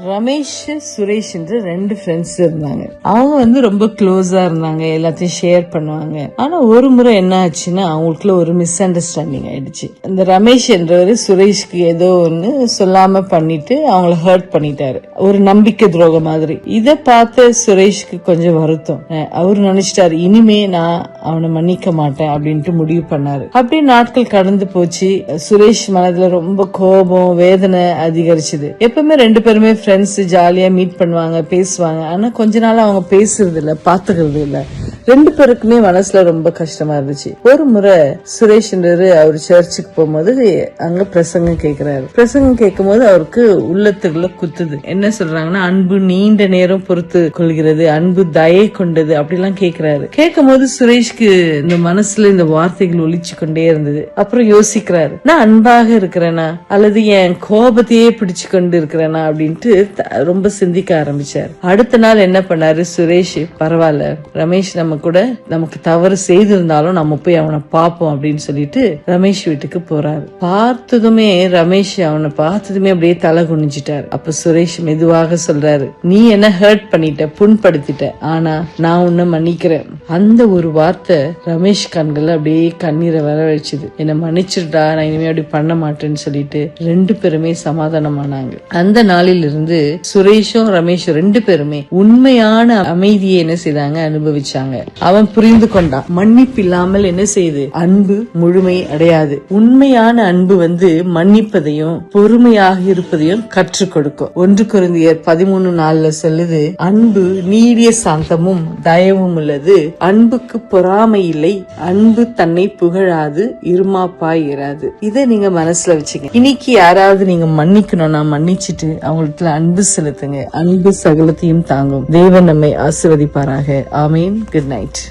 ரமேஷ் சுரேஷ் என்று 2 ஃப்ரெண்ட்ஸ் இருந்தாங்க. அவங்க ரொம்ப க்ளோஸா இருந்தாங்க, எல்லாத்தையும் ஷேர் பண்ணுவாங்க. ஆனா ஒரு முறை என்ன ஆச்சுன்னா அவங்களுக்குள்ள ஒரு மிஸ் அண்டர்ஸ்டாண்டிங் ஆயிடுச்சு. இந்த ரமேஷ் என்றவர் சுரேஷ்க்கு ஏதோ ஒண்ணு சொல்லாம பண்ணிட்டு அவங்கள ஹர்ட் பண்ணிட்டாரு, ஒரு நம்பிக்கை துரோகம் மாதிரி. இத பார்த்த சுரேஷ்க்கு கொஞ்சம் வருத்தம். அவரு நினைச்சிட்டாரு, இனிமே நான் அவனை மன்னிக்க மாட்டேன் அப்படின்ட்டு முடிவு பண்ணாரு. அப்படியே நாட்கள் கடந்து போச்சு. சுரேஷ் மனதுல ரொம்ப கோபம் வேதனை அதிகரிச்சது. எப்பவுமே 2 பேருமே ஃப்ரெண்ட்ஸ், ஜாலியா மீட் பண்ணுவாங்க, பேசுவாங்க. ஆனா கொஞ்ச நாள் அவங்க பேசுறது இல்ல, பாத்துக்கிறது இல்ல. 2 பேருக்குமே மனசுல ரொம்ப கஷ்டமா இருந்துச்சு. ஒரு முறை சுரேஷ் அவர் சர்ச்சுக்கு போகும்போது அங்க பிரசங்கம் கேக்குறாரு. பிரசங்கம் கேட்கும் போது அவருக்கு உள்ளத்துக்குள்ள குத்துது. என்ன சொல்றாங்கன்னா, அன்பு நீண்ட நேரம் பொறுத்து கொள்கிறது, அன்பு தயை கொண்டது, அப்படிலாம் கேக்குறாரு. கேட்கும் போது சுரேஷ்க்கு இந்த மனசுல இந்த வார்த்தைகள் ஒலிச்சு கொண்டே இருந்தது. அப்புறம் யோசிக்கிறாரு, நான் அன்பாக இருக்கிறேனா அல்லது என் கோபத்தையே பிடிச்சு கொண்டு இருக்கிறேனா அப்படின்ட்டு ரொம்ப சிந்திக்க ஆரம்பிச்சாரு. அடுத்த நாள் என்ன பண்ணாரு சுரேஷ், பரவாயில்ல ரமேஷ் நமக்கு தவறு செய்திருந்தாலும் நம்ம போய் அவனை பார்ப்போம் அப்படின்னு சொல்லிட்டு ரமேஷ் வீட்டுக்கு போறாரு. பார்த்ததுமே ரமேஷ் அவனை பார்த்ததுமே அப்படியே தலை குனிஞ்சிட்டாரு. அப்ப சுரேஷ் மெதுவாக சொல்றாரு, நீ என்ன ஹர்ட் பண்ணிட்ட, புண்படுத்திட்ட, ஆனா நான் உன்னை மன்னிக்கிறேன். அந்த ஒரு வார்த்தை ரமேஷ் கண்கள் அப்படியே கண்ணீரை வர வச்சுது. என்ன மன்னிச்சிருடா, நான் இனிமே அப்படி பண்ண மாட்டேன்னு சொல்லிட்டு 2 பேருமே சமாதானமானாங்க. அந்த நாளில் இருந்து சுரேஷும் ரமேஷும் 2 பேருமே உண்மையான அமைதியை என்ன செய்தாங்க, அனுபவிச்சாங்க. அவன் புரிந்து கொண்டான், மன்னிப்பு இல்லாமல் என்ன செய்யுது, அன்பு முழுமை அடையாது. உண்மையான அன்பு மன்னிப்பதையும் பொறுமையாக இருப்பதையும் கற்றுக் கொடுக்கும். 1 கொரிந்தியர் 13:4 சொல்லுது, அன்பு நீடிய சாந்தமும் தயவும் உள்ளது, அன்புக்கு பொறாமை இல்லை, அன்பு தன்னை புகழாது, இருமாப்பாய் இராது. இதை நீங்க மனசுல வச்சுங்க. இன்னைக்கு யாராவது நீங்க மன்னிக்கணும்னா மன்னிச்சுட்டு அவங்களுக்கு அன்பு செலுத்துங்க. அன்பு சகலத்தையும் தாங்கும். தேவன் நம்மை ஆசீர்வதிப்பாராக. ஆமீன். Good night.